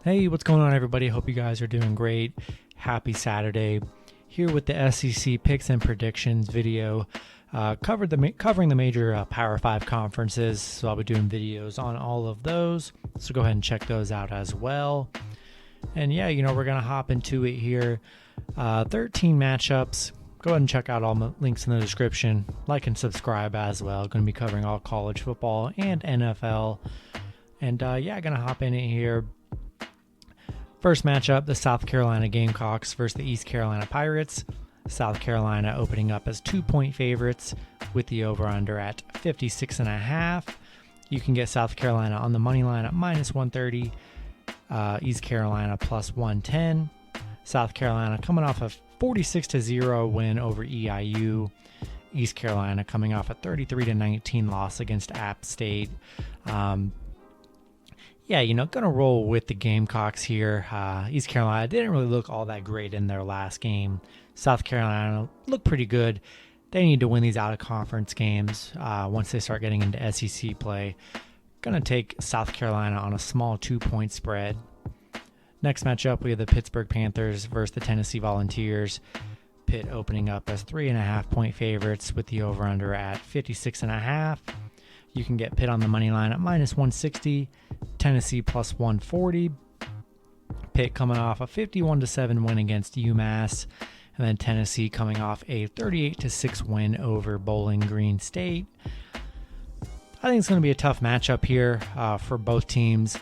Hey, what's going on, everybody? Hope you guys are doing great. Happy Saturday. Here with the SEC picks and predictions video, covering the major Power 5 conferences. So I'll be doing videos on all of those. So go ahead and check those out as well. And yeah, we're going to hop into it here. 13 matchups. Go ahead and check out all the links in the description. Like and subscribe as well. Going to be covering all college football and NFL. And going to hop in it here. First matchup, the South Carolina Gamecocks versus the East Carolina Pirates. South Carolina opening up as 2-point favorites with the over-under at 56.5. You can get South Carolina on the money line at -130. East Carolina plus 110. South Carolina coming off a 46-0 win over EIU. East Carolina coming off a 33-19 loss against App State. Gonna roll with the Gamecocks here. East Carolina didn't really look all that great in their last game. South Carolina looked pretty good. They need to win these out-of-conference games once they start getting into SEC play. Gonna take South Carolina on a small 2-point spread. Next matchup, we have the Pittsburgh Panthers versus the Tennessee Volunteers. Pitt opening up as 3.5-point favorites with the over-under at 56.5. You can get Pitt on the money line at -160, Tennessee plus 140. Pitt coming off a 51-7 win against UMass, and then Tennessee coming off a 38-6 win over Bowling Green State. I think it's going to be a tough matchup here for both teams.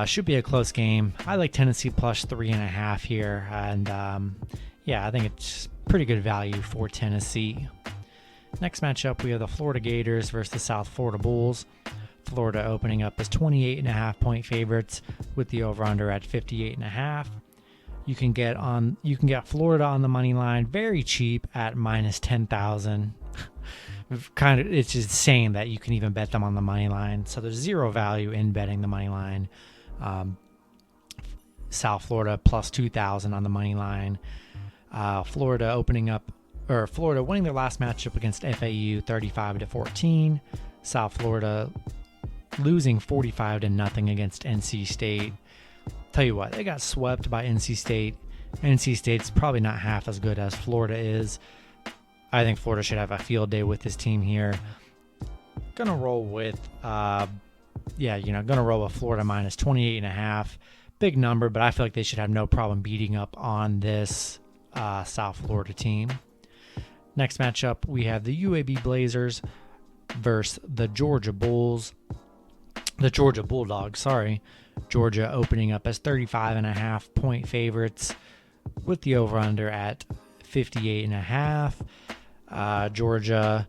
Should be a close game. I like Tennessee plus 3.5 here, and I think it's pretty good value for Tennessee. Next matchup, we have the Florida Gators versus the South Florida Bulls. Florida opening up as 28.5-point favorites with the over/under at 58.5. You can get Florida on the money line very cheap at -10,000. It's just insane that you can even bet them on the money line. So there's zero value in betting the money line. South Florida plus 2,000 on the money line. Florida winning their last matchup against FAU 35-14. South Florida losing 45-0 against NC State. Tell you what, they got swept by NC State. NC State's probably not half as good as Florida is. I think Florida should have a field day with this team here. Gonna roll with Florida minus 28.5. Big number, but I feel like they should have no problem beating up on this South Florida team. Next matchup, we have the UAB Blazers versus the Georgia Bulldogs. Georgia opening up as 35.5-point favorites with the over-under at 58.5. Georgia,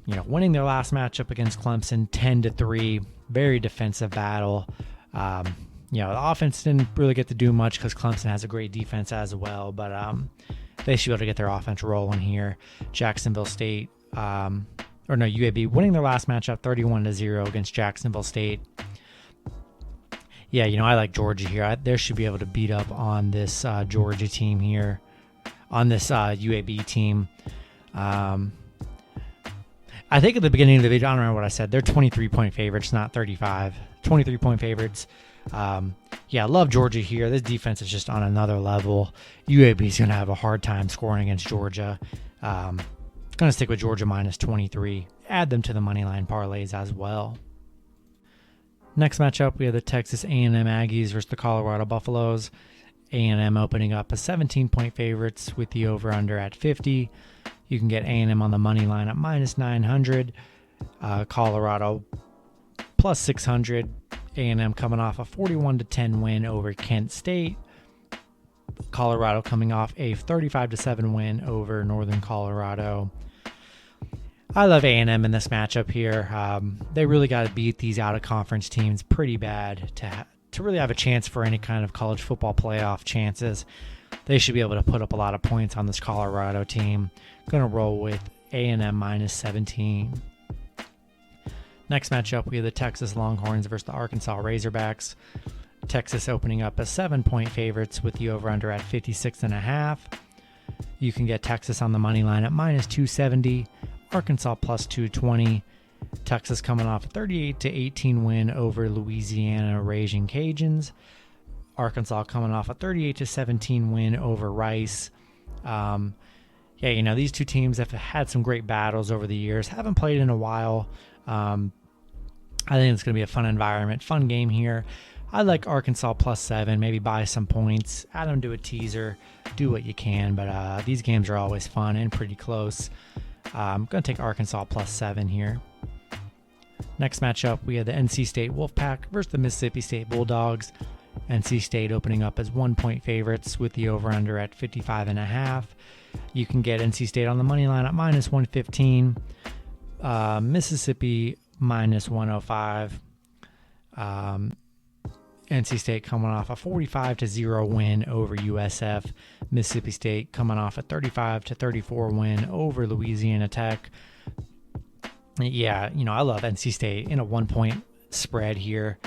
winning their last matchup against Clemson 10-3. Very defensive battle. The offense didn't really get to do much because Clemson has a great defense as well, but they should be able to get their offense rolling here. Jacksonville State, UAB winning their last matchup 31-0 against Jacksonville State. I like Georgia here. They should be able to beat up on this Georgia team here, on this UAB team. I think at the beginning of the video, I don't remember what I said. They're 23-point favorites, not 35. 23-point favorites. I love Georgia here. This defense is just on another level. UAB is going to have a hard time scoring against Georgia. Going to stick with Georgia minus 23. Add them to the money line parlays as well. Next matchup, we have the Texas A&M Aggies versus the Colorado Buffaloes. A&M opening up as 17-point favorites with the over-under at 50. You can get A&M on the money line at -900. Colorado plus 600. A&M coming off a 41-10 win over Kent State. Colorado coming off a 35-7 win over Northern Colorado. I love A&M in this matchup here. They really got to beat these out-of-conference teams pretty bad to really have a chance for any kind of college football playoff chances. They should be able to put up a lot of points on this Colorado team. Going to roll with A&M minus 17. Next matchup, we have the Texas Longhorns versus the Arkansas Razorbacks. Texas opening up as 7-point favorites with the over-under at 56.5. You can get Texas on the money line at -270, Arkansas plus 220. Texas coming off a 38-18 win over Louisiana Raging Cajuns. Arkansas coming off a 38-17 win over Rice. These two teams have had some great battles over the years. Haven't played in a while. I think it's going to be a fun environment, fun game here. I like Arkansas +7, maybe buy some points, add them to a teaser, do what you can. But these games are always fun and pretty close. I'm going to take Arkansas +7 here. Next matchup, we have the NC State Wolfpack versus the Mississippi State Bulldogs. NC State opening up as 1-point favorites with the over-under at 55.5. You can get NC State on the money line at -115. Mississippi -105. NC State coming off a 45-0 win over USF. Mississippi State coming off a 35-34 win over Louisiana Tech. Yeah, I love NC State in a 1-point spread here.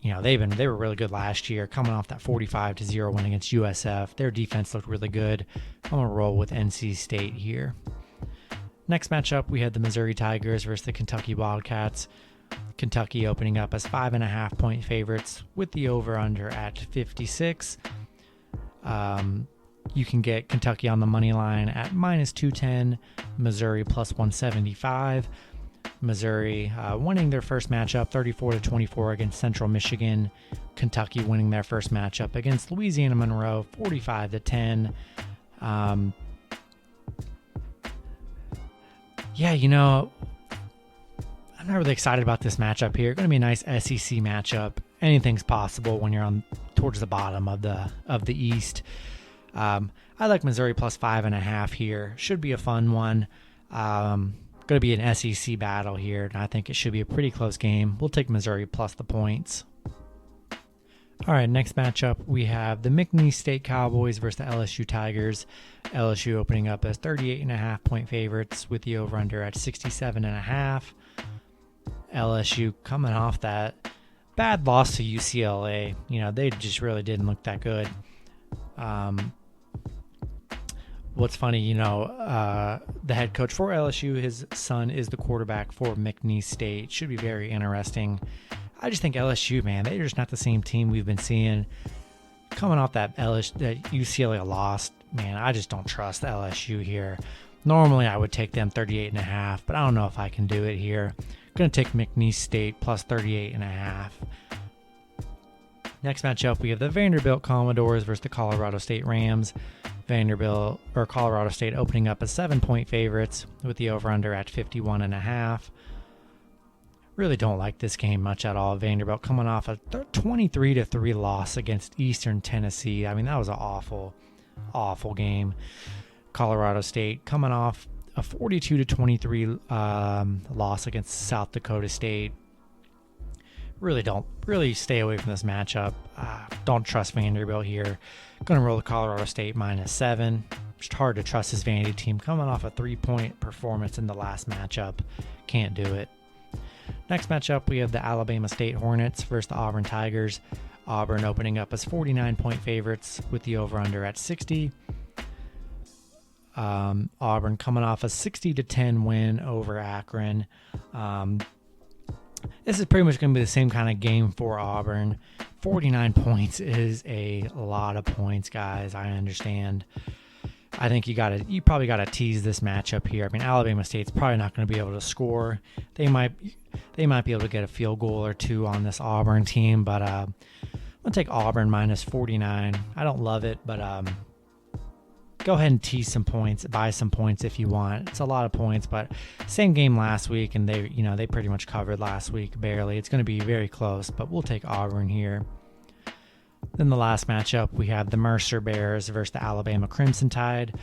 They were really good last year, coming off that 45-0 win against USF. Their defense looked really good. I'm going to roll with NC State here. Next matchup, we had the Missouri Tigers versus the Kentucky Wildcats. Kentucky opening up as 5.5-point favorites with the over-under at 56. You can get Kentucky on the money line at -210, Missouri +175. Missouri winning their first matchup 34-24 against Central Michigan. Kentucky winning their first matchup against Louisiana Monroe 45-10. I'm not really excited about this matchup here. Going to be a nice SEC matchup. Anything's possible when you're on towards the bottom of the East. I like Missouri +5.5 here. Should be a fun one. Going to be an SEC battle here, and I think it should be a pretty close game. We'll take Missouri plus the points. All right, next matchup, we have the Mcneese State Cowboys versus the LSU Tigers. LSU opening up as 38.5-point favorites with the over-under at 67.5. LSU coming off that bad loss to UCLA. They just really didn't look that good. What's funny, the head coach for LSU, his son is the quarterback for Mcneese State. Should be very interesting. I just think LSU, man, they're just not the same team we've been seeing. Coming off that UCLA loss, man, I just don't trust LSU here. Normally, I would take them 38.5, but I don't know if I can do it here. Going to take Mcneese State plus 38.5. Next matchup, we have the Vanderbilt Commodores versus the Colorado State Rams. Colorado State opening up as 7-point favorites with the over-under at 51.5. Really don't like this game much at all. Vanderbilt coming off a 23-3 loss against Eastern Tennessee. I mean, that was an awful, awful game. Colorado State coming off a 42-23 loss against South Dakota State. Really stay away from this matchup. Don't trust Vanderbilt here. Going to roll the Colorado State -7. Just hard to trust this Vandy team coming off a 3-point performance in the last matchup. Can't do it. Next matchup, we have the Alabama State Hornets versus the Auburn Tigers. Auburn opening up as 49-point favorites with the over-under at 60. Auburn coming off a 60-10 win over Akron. This is pretty much going to be the same kind of game for Auburn. 49 points is a lot of points, guys. I understand. I think you probably got to tease this matchup here. I mean, Alabama State's probably not going to be able to score. They might be able to get a field goal or two on this Auburn team, but I'm going to take Auburn -49. I don't love it, but go ahead and tease some points, buy some points if you want. It's a lot of points, but same game last week, and they pretty much covered last week barely. It's going to be very close, but we'll take Auburn here. Then the last matchup, we have the Mercer Bears versus the Alabama Crimson Tide.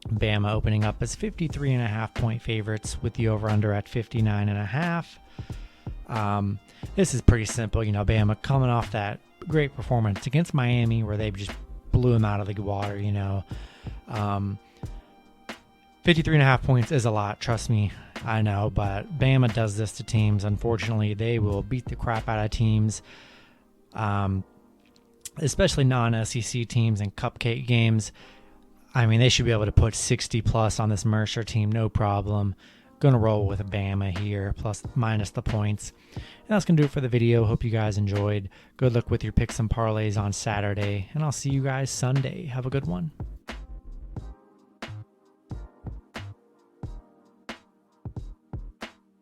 Bama opening up as 53.5-point favorites with the over-under at 59.5. This is pretty simple. Bama coming off that great performance against Miami where they just blew them out of the water. 53.5 points is a lot, trust me, I know, but Bama does this to teams. Unfortunately, they will beat the crap out of teams, especially non-SEC teams and cupcake games. I mean, they should be able to put 60 plus on this Mercer team, no problem. Going to roll with Bama here, plus minus the points. And that's going to do it for the video. Hope you guys enjoyed. Good luck with your picks and parlays on Saturday, and I'll see you guys Sunday. Have a good one.